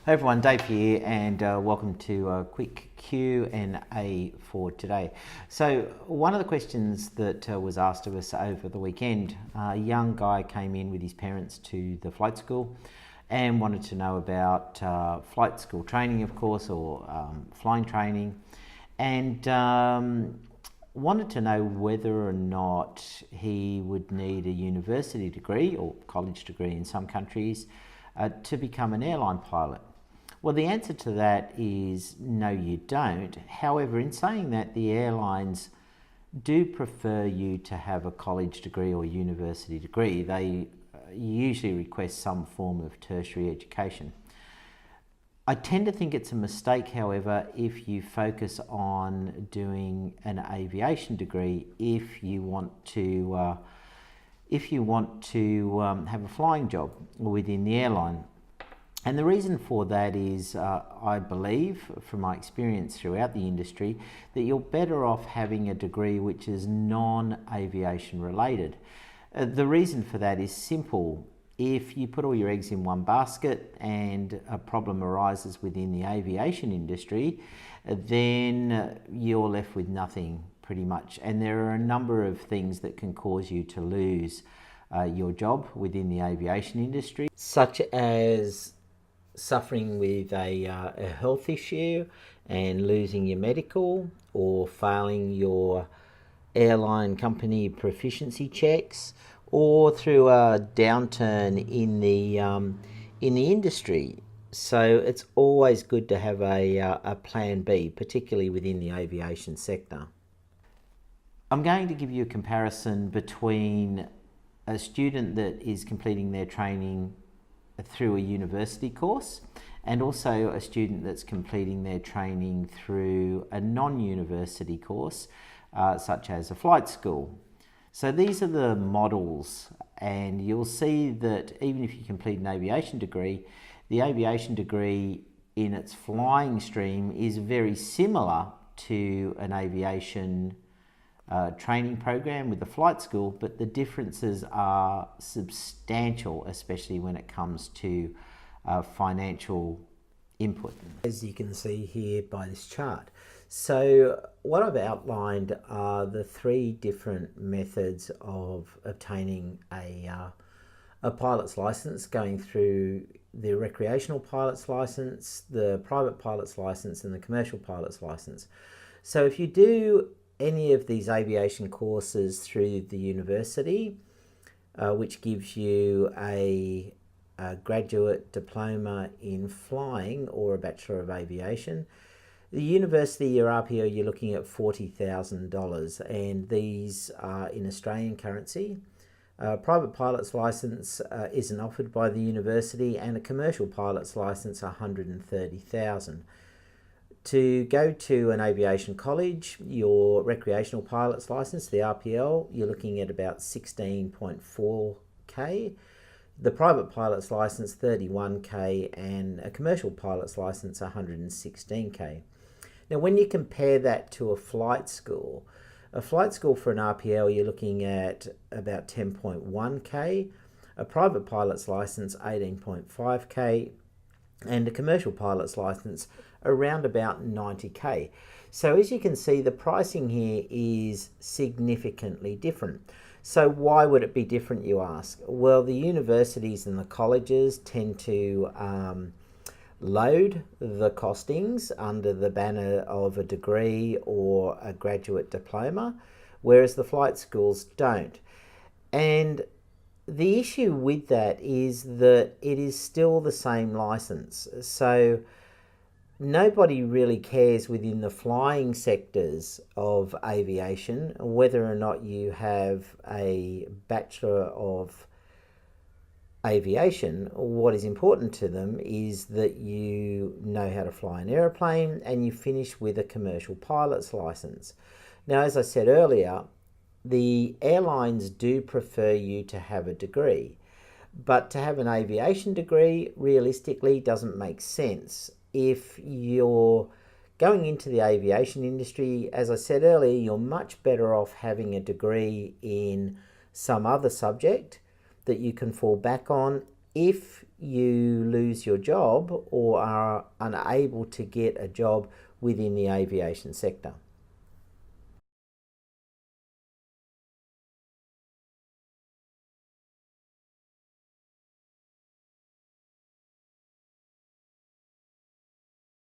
Hey everyone, Dave here, and welcome to a quick Q&A for today. So one of the questions that was asked of us over the weekend, a young guy came in with his parents to the flight school and wanted to know about flight school training, of course, or flying training, and wanted to know whether or not he would need a university degree or college degree in some countries to become an airline pilot. Well, the answer to that is no, you don't. However, in saying that, the airlines do prefer you to have a college degree or university degree. They usually request some form of tertiary education. I tend to think it's a mistake, however, if you focus on doing an aviation degree if you want to have a flying job within the airline. And the reason for that is, I believe, from my experience throughout the industry, that you're better off having a degree which is non-aviation related. The reason for that is simple. If you put all your eggs in one basket and a problem arises within the aviation industry, then you're left with nothing pretty much. And there are a number of things that can cause you to lose your job within the aviation industry, such as suffering with a health issue and losing your medical, or failing your airline company proficiency checks, or through a downturn in the industry. So it's always good to have a plan B, particularly within the aviation sector. I'm going to give you a comparison between a student that is completing their training through a university course and also a student that's completing their training through a non-university course, such as a flight school. So these are the models, and you'll see that even if you complete an aviation degree, the aviation degree in its flying stream is very similar to an aviation training program with the flight school, but the differences are substantial, especially when it comes to financial input, as you can see here by this chart. So what I've outlined are the three different methods of obtaining a pilot's license, going through the recreational pilot's license, the private pilot's license, and the commercial pilot's license. So if you do any of these aviation courses through the university, which gives you a graduate diploma in flying or a Bachelor of Aviation, the university, your RPO, you're looking at $40,000, and these are in Australian currency. Private pilot's license isn't offered by the university, and a commercial pilot's license $130,000. To go to an aviation college, your recreational pilot's license, the RPL, you're looking at about 16.4K. The private pilot's license, 31K, and a commercial pilot's license, 116K. Now, when you compare that to a flight school for an RPL, you're looking at about 10.1K, a private pilot's license, 18.5K, and a commercial pilot's license around about 90K. So as you can see, the pricing here is significantly different. So why would it be different, you ask? Well, the universities and the colleges tend to load the costings under the banner of a degree or a graduate diploma, whereas the flight schools don't. And the issue with that is that it is still the same license. So nobody really cares within the flying sectors of aviation whether or not you have a Bachelor of Aviation. What is important to them is that you know how to fly an aeroplane and you finish with a commercial pilot's license. Now, as I said earlier, the airlines do prefer you to have a degree, but to have an aviation degree realistically doesn't make sense. If you're going into the aviation industry, as I said earlier, you're much better off having a degree in some other subject that you can fall back on if you lose your job or are unable to get a job within the aviation sector.